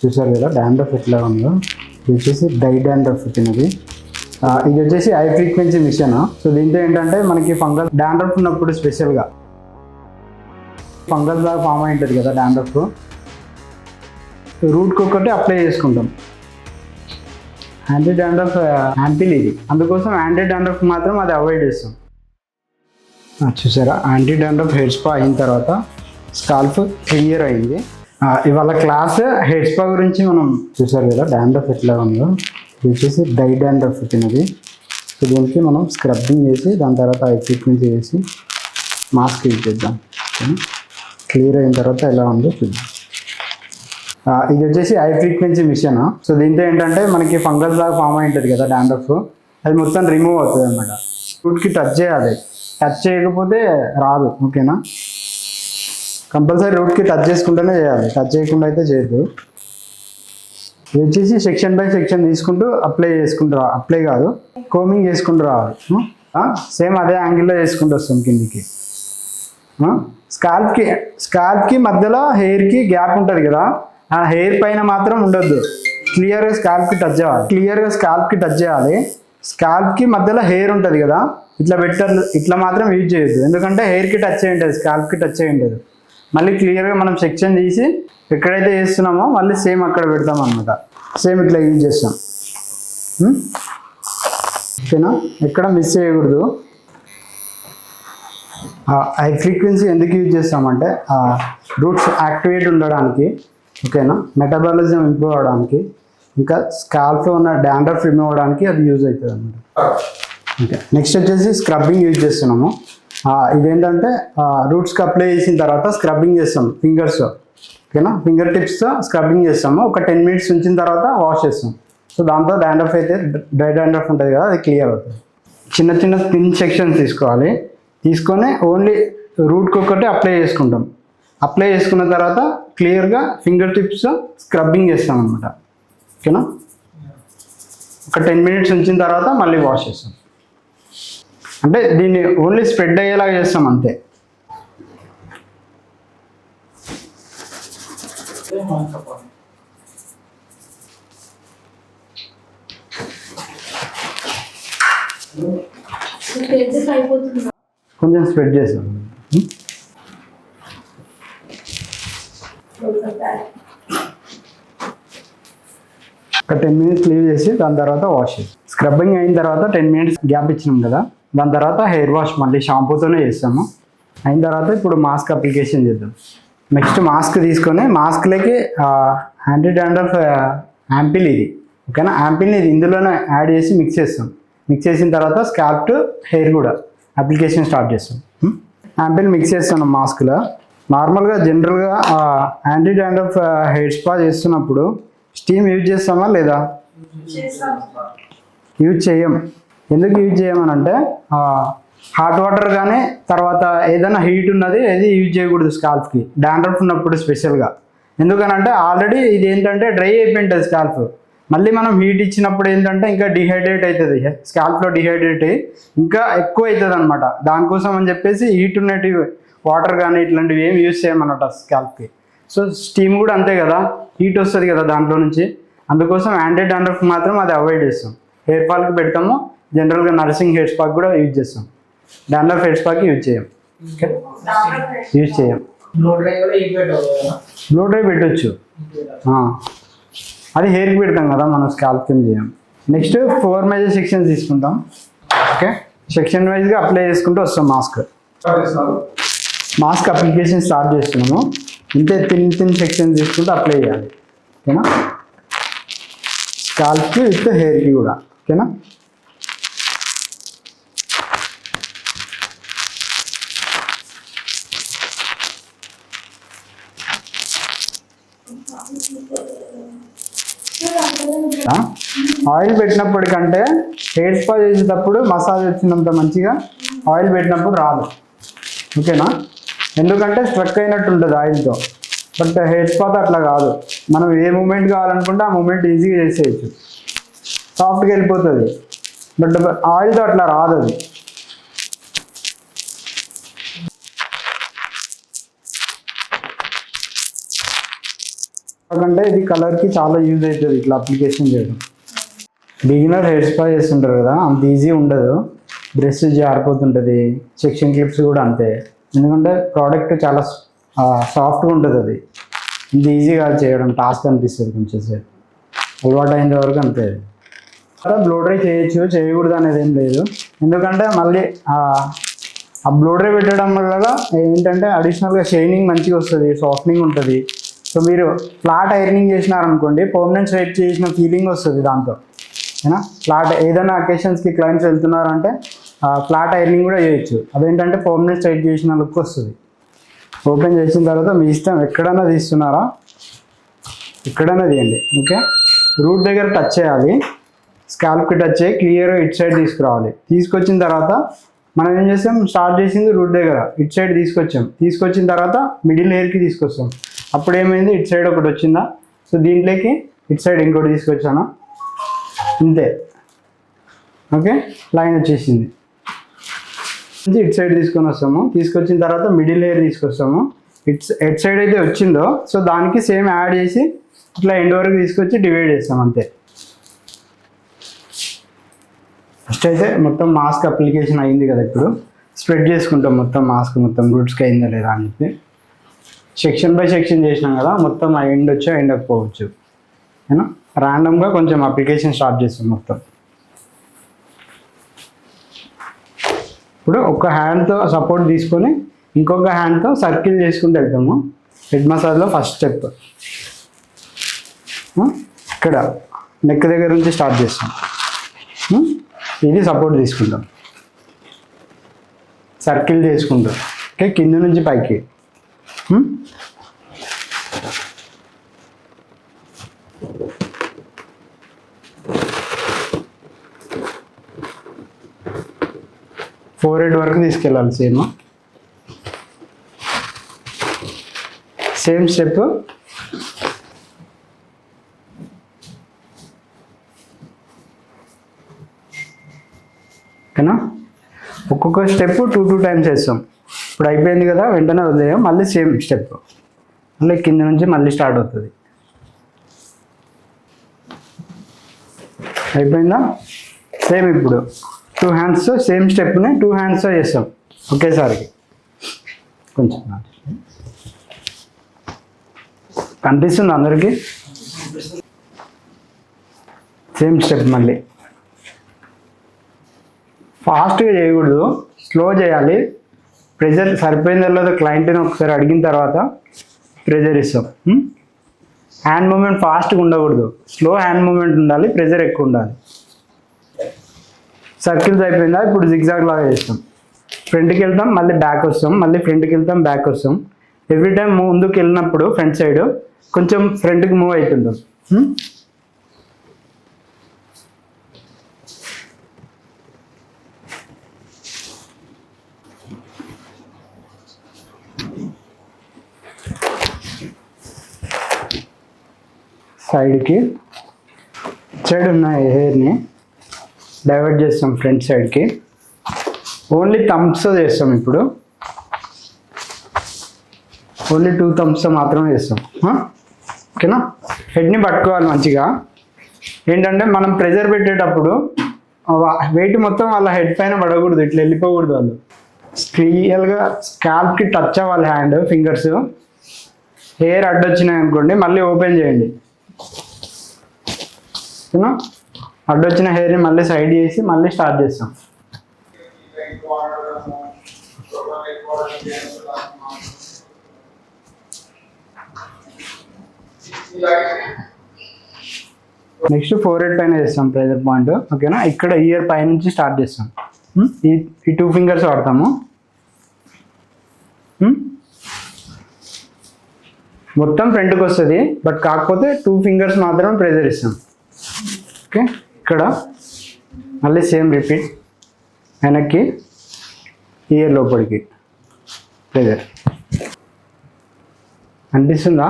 చూసారు కదా డాండ్రఫ్ ఎట్లా ఉందో. ఇది వచ్చేసి డై డాండ్రఫ్ తినది. ఇది వచ్చేసి హై ఫ్రీక్వెన్సీ మిషన్. సో దీంతో ఏంటంటే మనకి ఫంగల్ డాండ్రఫ్ ఉన్నప్పుడు స్పెషల్గా ఫంగల్ లాగా ఫామ్ అయి ఉంటుంది కదా డాండ్రఫ్, రూట్కి ఒకటి అప్లై చేసుకుంటాం. యాంటీ డాండ్రఫ్ యాంపిల్ ఇది, అందుకోసం యాంటీ డాండ్రఫ్ మాత్రం అది అవాయిడ్ చేస్తాం. చూసారా యాంటీ డాండ్రఫ్ హెయిర్ స్పా అయిన తర్వాత స్కాల్ప్ క్లియర్ అయింది. ఇవాళ క్లాస్ హెయిర్ స్పా గురించి మనం చూసారు కదా డాండ్రఫ్ ఎట్లా ఉందో. ఇది వచ్చేసి డై డాండ్రఫ్ తినది. సో దీనికి మనం స్క్రబ్బింగ్ చేసి దాని తర్వాత హై ఫ్రీక్వెన్సీ చేసి మాస్క్ యూజ్ చేద్దాం. క్లియర్ అయిన తర్వాత ఎలా ఉందో చూద్దాం. ఇది వచ్చేసి హై ఫ్రీక్వెన్సీ మిషన్. సో దీంతో ఏంటంటే మనకి ఫంగల్ లాగా ఫామ్ అయి ఉంటుంది కదా డాండ్రఫ్, అది మొత్తం రిమూవ్ అవుతుంది అనమాట. రూట్కి టచ్ చేయాలి, టచ్ చేయకపోతే రాదు. ఓకేనా, కంపల్సరీ రూట్కి టచ్ చేసుకుంటూనే చేయాలి, టచ్ చేయకుండా అయితే చేయదు. ఇది వచ్చేసి సెక్షన్ బై సెక్షన్ తీసుకుంటూ అప్లై చేసుకుంటూ అప్లై కాదు కోమింగ్ చేసుకుంటూ రావాలి. సేమ్ అదే యాంగిల్లో చేసుకుంటూ వస్తాం కిందికి. స్కాల్ప్కి మధ్యలో హెయిర్కి గ్యాప్ ఉంటుంది కదా, ఆ హెయిర్ పైన మాత్రం ఉండొద్దు, క్లియర్గా స్కాల్ప్కి టచ్ చేయాలి. స్కాల్ప్కి మధ్యలో హెయిర్ ఉంటుంది కదా, ఇట్లా మాత్రం యూజ్ చేయొద్దు, ఎందుకంటే హెయిర్కి టచ్ అయి ఉంటుంది, స్కాల్ప్కి టచ్ అయి ఉంటుంది. మళ్ళీ క్లియర్గా మనం సెక్షన్ తీసి ఎక్కడైతే చేస్తున్నామో మళ్ళీ సేమ్ అక్కడ పెడతాం అనమాట. సేమ్ ఇట్లా యూజ్ చేస్తాం. ఓకేనా, ఎక్కడ మిస్ చేయకూడదు. హై ఫ్రీక్వెన్సీ ఎందుకు యూజ్ చేస్తామంటే రూట్స్ యాక్టివేట్ ఉండడానికి, ఓకేనా, మెటబాలిజం ఇంప్రూవ్ అవ్వడానికి, ఇంకా స్కాల్ప్లో ఉన్న డాండ్రఫ్ రిమూవ్ అవ్వడానికి అది యూజ్ అవుతుంది అనమాట. ఓకే, నెక్స్ట్ వచ్చేసి స్క్రబ్బింగ్ యూజ్ చేస్తున్నాము. ఇదేంటంటే రూట్స్కి అప్లై చేసిన తర్వాత స్క్రబ్బింగ్ చేస్తాం ఫింగర్స్. ఓకేనా, ఫింగర్ టిప్స్తో స్క్రబ్బింగ్ చేస్తాము. ఒక 10 minutes ఉంచిన తర్వాత వాష్ చేస్తాం. సో దాంతో డాండ్రఫ్ అయితే డ్రై డాండ్రఫ్ ఉంటుంది కదా, అది క్లియర్ అవుతుంది. చిన్న చిన్న థిన్ సెక్షన్స్ తీసుకోవాలి, తీసుకొని ఓన్లీ రూట్కి ఒకటి అప్లై చేసుకుంటాం. అప్లై చేసుకున్న తర్వాత క్లియర్గా ఫింగర్ టిప్స్ స్క్రబ్బింగ్ చేస్తాం అనమాట. ఓకేనా, ఒక 10 minutes ఉంచిన తర్వాత మళ్ళీ వాష్ చేస్తాం. అంటే దీన్ని ఓన్లీ స్ప్రెడ్ అయ్యేలాగా చేస్తాం అంతే. కొంచెం స్ప్రెడ్ చేస్తాం. ఒక 10 minutes లీవ్ చేసి దాని తర్వాత వాష్ చేస్తాం. స్క్రబ్బింగ్ అయిన తర్వాత 10 minutes గ్యాప్ ఇచ్చినాం కదా, దాని తర్వాత హెయిర్ వాష్ మళ్ళీ షాంపూతోనే చేస్తాము. అయిన తర్వాత ఇప్పుడు మాస్క్ అప్లికేషన్ చేద్దాం. నెక్స్ట్ మాస్క్ తీసుకొని మాస్క్లోకి యాంటీ డాండ్రఫ్ యాంపిల్ ఇది, ఓకేనా, యాంపిల్ని ఇది ఇందులోనే యాడ్ చేసి మిక్స్ చేస్తాం. మిక్స్ చేసిన తర్వాత స్కాల్ప్ టు హెయిర్ కూడా అప్లికేషన్ స్టార్ట్ చేస్తాం. యాంపిల్ మిక్స్ చేస్తున్నాం మాస్క్లో. నార్మల్గా జనరల్గా యాంటీ డాండ్రఫ్ హెయిర్ స్పా చేస్తున్నప్పుడు స్టీమ్ యూజ్ చేస్తామా లేదా? యూజ్ చేయం. ఎందుకు యూజ్ చేయమనంటే హాట్ వాటర్ కానీ తర్వాత ఏదైనా హీట్ ఉన్నది ఏది యూజ్ చేయకూడదు స్కాల్ప్కి, డాండ్రఫ్ ఉన్నప్పుడు స్పెషల్గా. ఎందుకనంటే ఆల్రెడీ ఇది ఏంటంటే డ్రై అయిపోయి ఉంటుంది స్కాల్ప్. మళ్ళీ మనం హీట్ ఇచ్చినప్పుడు ఏంటంటే ఇంకా డిహైడ్రేట్ అవుతుంది, స్కాల్ప్లో డిహైడ్రేట్ అయ్యి ఇంకా ఎక్కువ అవుతుంది అనమాట. దానికోసం అని చెప్పేసి హీట్ ఉన్నటివి వాటర్ కానీ ఇట్లాంటివి ఏమి యూజ్ చేయమన్నమాట స్కాల్ప్కి. సో స్టీమ్ కూడా అంతే కదా, హీట్ వస్తుంది కదా దాంట్లో నుంచి, అందుకోసం యాంటీ డాండ్రఫ్ మాత్రం అది అవాయిడ్ చేస్తాం. హెయిర్ ఫాల్కి పెడతాము, జనరల్గా నర్సింగ్ హెయిర్ స్పాకి కూడా యూజ్ చేస్తాం. డాండ్రఫ్ హెయిర్ స్పాకి యూజ్ చేయం. బ్లో డ్రై పెట్టవచ్చు, అది హెయిర్కి పెడతాం కదా, మనం స్కాల్ప్కి చేయం. నెక్స్ట్ 4 major సెక్షన్స్ తీసుకుంటాం. ఓకే, సెక్షన్ వైజ్గా అప్లై చేసుకుంటూ వస్తాం. మాస్క్ అప్లికేషన్ స్టార్ట్ చేస్తున్నాము. ఇంతే థిన్ సెక్షన్స్ తీసుకుంటూ అప్లై చేయాలి. ఓకేనా, స్కాల్ప్కి విత్ హెయిర్కి కూడా. ఓకేనా, ఆయిల్ పెట్టినప్పటికంటే హెయిర్ స్పా చేసేటప్పుడు మసాజ్ వచ్చినంత మంచిగా ఆయిల్ పెట్టినప్పుడు రాదు. ఓకేనా, ఎందుకంటే స్ట్రక్ అయినట్టు ఉంటుంది ఆయిల్తో. బట్ హెయిర్ స్పాతో అట్లా కాదు, మనం ఏ మూమెంట్ కావాలనుకుంటే ఆ మూమెంట్ ఈజీగా చేసేయచ్చు, సాఫ్ట్గా వెళ్ళిపోతుంది. బట్ ఆయిల్తో అట్లా రాదు అది. ఎందుకంటే ఇది కలర్కి చాలా యూజ్ అవుతుంది ఇట్లా అప్లికేషన్ చేయడం. బిగినర్ హెయిర్ స్పా చేస్తుంటారు కదా, అంత ఈజీ ఉండదు. బ్రష్ జారిపోతుంటుంది, సెక్షన్ క్లిప్స్ కూడా అంతే. ఎందుకంటే ప్రోడక్ట్ చాలా సాఫ్ట్గా ఉంటుంది, అది ఇంత ఈజీగా చేయడం టాస్క్ అనిపిస్తుంది కొంచెం సేపు. అలవాటు అయిన వరకు అంతే. అలా బ్లో డ్రై చేయొచ్చు, చేయకూడదు అనేది ఏం లేదు. ఎందుకంటే మళ్ళీ ఆ బ్లో డ్రై పెట్టడం వల్ల ఏంటంటే అడిషనల్గా షైనింగ్ మంచిగా వస్తుంది, సాఫ్ట్నింగ్ ఉంటుంది. సో మీరు ఫ్లాట్ ఐరనింగ్ చేసినారనుకోండి, పర్మనెంట్ స్ట్రైట్ చేసిన ఫీలింగ్ వస్తుంది దాంతో. ఏనా ఫ్లాట్ ఏదైనా అకేషన్స్కి క్లయింట్స్ వెళ్తున్నారంటే ఫ్లాట్ ఐరనింగ్ కూడా చేయొచ్చు. అదేంటంటే పర్మనెంట్ స్ట్రైట్ చేసిన లుక్ వస్తుంది. ఓపెన్ చేసిన తర్వాత మీ ఇష్టం, ఎక్కడైనా తీస్తున్నారా ఎక్కడైనా తీయండి. ఓకే, రూట్ దగ్గర టచ్ చేయాలి, స్కాల్ప్కి టచ్ చేయి, క్లియర్గా ఇటు సైడ్ తీసుకురావాలి. తీసుకొచ్చిన తర్వాత మనం ఏం చేస్తాం, స్టార్ట్ చేసింది రూట్ దగ్గర, ఇటు సైడ్ తీసుకొచ్చిన తర్వాత మిడిల్ హెయిర్కి తీసుకొస్తాం. అప్పుడు ఏమైంది, ఇటు సైడ్ ఒకటి వచ్చిందా, సో దీంట్లోకి ఇటు సైడ్ ఇంకోటి తీసుకొచ్చాను, ఇంతే. ఓకే, లైన్ వచ్చేసింది. ఇటు సైడ్ తీసుకొని వస్తాము, తీసుకొచ్చిన తర్వాత మిడిల్ హెయిర్ తీసుకొస్తాము. ఎట్ సైడ్ అయితే వచ్చిందో సో దానికి సేమ్ యాడ్ చేసి ఇట్లా ఎండ్ వరకు తీసుకొచ్చి డివైడ్ చేస్తాం, అంతే. ఫస్ట్ అయితే మొత్తం మాస్క్ అప్లికేషన్ అయింది కదా, ఇప్పుడు స్ప్రెడ్ చేసుకుంటాం మొత్తం మాస్క్, మొత్తం రూట్స్కి అయిందా లేదా అని చెప్పి. సెక్షన్ బై సెక్షన్ చేసినాం కదా, మొత్తం ఎండ్ వచ్చో ఎండకపోవచ్చు. ఏనా ర్యాండమ్గా కొంచెం అప్లికేషన్ స్టార్ట్ చేస్తాం మొత్తం. ఇప్పుడు ఒక హ్యాండ్తో సపోర్ట్ తీసుకొని ఇంకొక హ్యాండ్తో సర్కిల్ చేసుకుంటూ వెళ్తాము. హెడ్ మసాజ్లో ఫస్ట్ స్టెప్ ఇక్కడ నెక్ దగ్గర నుంచి స్టార్ట్ చేస్తాం. ఇది సపోర్ట్ తీసుకుంటాం, సర్కిల్ చేసుకుంటాం. ఓకే, కింద నుంచి పైకి. ఫోర్ హెడ్ వరకు తీసుకెళ్ళాలి. Same step. ఓకేనా, ఒక్కొక్క స్టెప్ 2 టైమ్స్ వేస్తాం. ఇప్పుడు అయిపోయింది కదా, వెంటనే వదిలేయం, మళ్ళీ సేమ్ స్టెప్, మళ్ళీ కింద నుంచి మళ్ళీ స్టార్ట్ అవుతుంది. అయిపోయిందా, సేమ్ ఇప్పుడు 2 హ్యాండ్స్తో సేమ్ స్టెప్ని 2 హ్యాండ్స్తో చేస్తాం ఒకేసారికి. కొంచెం కనిపిస్తుంది అందరికీ, సేమ్ స్టెప్. మళ్ళీ ఫాస్ట్గా చేయకూడదు, స్లో చేయాలి. ప్రెజర్ సరిపోయిందో లేదో క్లయింట్ని ఒకసారి అడిగిన తర్వాత ప్రెజర్ ఇస్తాం. హ్యాండ్ మూమెంట్ ఫాస్ట్గా ఉండకూడదు, స్లో హ్యాండ్ మూమెంట్ ఉండాలి, ప్రెజర్ ఎక్కువ ఉండాలి. సర్కిల్స్ అయిపోయిందా, ఇప్పుడు జిగ్జాగ్ లాగా చేస్తాం. ఫ్రంట్కి వెళ్తాం, మళ్ళీ బ్యాక్ వస్తాం, మళ్ళీ ఫ్రంట్కి వెళ్తాం, బ్యాక్ వస్తాం. ఎవ్రీ టైం ముందుకు వెళ్ళినప్పుడు ఫ్రంట్ సైడ్ కొంచెం ఫ్రంట్కి మూవ్ అవుతుంటాం. సైడ్కి సైడ్ ఉన్న హెయిర్ని డైవర్ట్ చేస్తాం ఫ్రంట్ సైడ్కి. ఓన్లీ థంబ్స్ చేస్తాం. ఇప్పుడు ఓన్లీ 2 థంబ్స్ మాత్రమే చేస్తాం. ఓకేనా, హెడ్ని పట్టుకోవాలి మంచిగా. ఏంటంటే మనం ప్రెజర్ పెట్టేటప్పుడు వెయిట్ మొత్తం వాళ్ళ హెడ్ పైన పడకూడదు, ఇట్లా వెళ్ళిపోకూడదు. వాళ్ళు క్లియర్గా స్కాల్ప్కి టచ్ అవ్వాలి హ్యాండ్, ఫింగర్స్. హెయిర్ అడ్డొచ్చినాయి అనుకోండి, మళ్ళీ ఓపెన్ చేయండి. ఓకేనా, అడ్డొచ్చిన హెయిర్ని మళ్ళీ సైడ్ చేసి మళ్ళీ స్టార్ట్ చేస్తాం. నెక్స్ట్ ఫోర్ హెడ్ పైన చేస్తాం ప్రెజర్ పాయింట్. ఓకేనా, ఇక్కడ ఇయర్ పై నుంచి స్టార్ట్ చేస్తాం. ఈ 2 ఫింగర్స్ వాడతాము. మొత్తం ఫ్రంట్కి వస్తుంది, బట్ కాకపోతే 2 ఫింగర్స్ మాత్రమే ప్రెజర్ ఇస్తాం. ఓకే, ఇక్కడ మళ్ళీ సేమ్ రిపీట్. వెనక్కి ఇయర్ లోపలికి ప్రెజర్. అనిపిస్తుందా?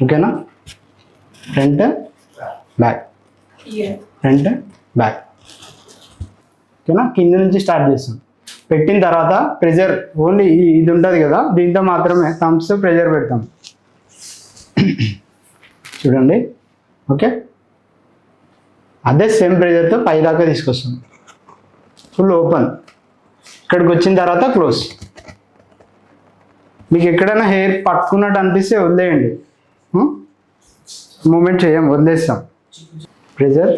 ఓకేనా, ఫ్రంట్ బ్యాక్, ఫ్రంట్ బ్యాక్. ఓకేనా, కింద నుంచి స్టార్ట్ చేస్తాం. పెట్టిన తర్వాత ప్రెజర్ ఓన్లీ ఇది ఉంటుంది కదా, దీంతో మాత్రమే థమ్స్ ప్రెజర్ పెడతాం. చూడండి, ఓకే. అదే సేమ్ ప్రెజర్తో పైదాకా తీసుకొస్తాం. Full open. ఇక్కడికి వచ్చిన తర్వాత క్లోజ్. మీకు ఎక్కడైనా హెయిర్ పట్టుకున్నట్టు అనిపిస్తే వదిలేయండి, మూమెంట్ చేయం, వదిలేస్తాం. Pressure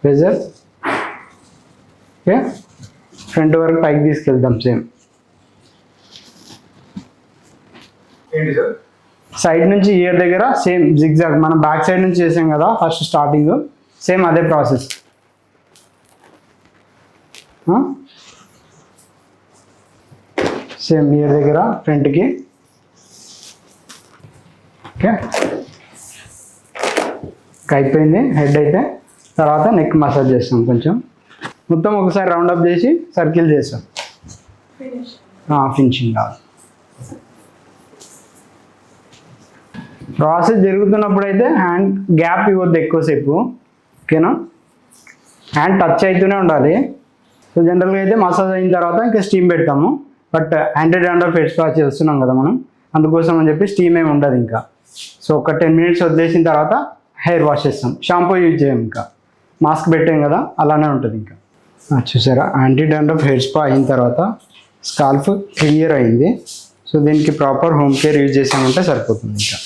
pressure, okay. ఫ్రంట్ వరకు పైకి తీసుకెళ్తాం. సేమ్ సైడ్ నుంచి ఇయర్ దగ్గర సేమ్ జిగ్జాగ్ మనం బ్యాక్ సైడ్ నుంచి చేసాం కదా ఫస్ట్ స్టార్టింగ్, సేమ్ అదే ప్రాసెస్. సేమ్ ఇయర్ దగ్గర ఫ్రంట్కి, ఓకే. అయిపోయింది హెడ్ అయితే. తర్వాత నెక్ మసాజ్ చేస్తాం కొంచెం, మొత్తం ఒకసారి రౌండ్ అప్ చేసి సర్కిల్ చేస్తాం. ఫినిషింగ్ కావాలి. ప్రాసెస్ జరుగుతున్నప్పుడు అయితే హ్యాండ్ గ్యాప్ ఇవ్వద్దు ఎక్కువసేపు, ఓకేనా. హ్యాండ్ టచ్ అవుతూనే ఉండాలి. సో జనరల్గా అయితే మసాజ్ అయిన తర్వాత ఇంకా స్టీమ్ పెడతాము. But anti dandruff hair spa చేస్తున్నాం కదా మనం, అందుకోసం అని చెప్పి స్టీమ్ ఏమి ఉండదు ఇంకా. సో ఒక 10 minutes వదిలేసిన తర్వాత హెయిర్ వాష్ చేస్తాం. షాంపూ యూజ్ చేయం, ఇంకా మాస్క్ పెట్టాం కదా అలానే ఉంటుంది ఇంకా. చూసారా, యాంటీ డాండ్రఫ్ హెయిర్ స్పా అయిన తర్వాత స్కాల్ఫ్ క్లియర్ అయింది. సో దీనికి ప్రాపర్ హోమ్ కేర్ యూజ్ చేసామంటే సరిపోతుంది ఇంకా.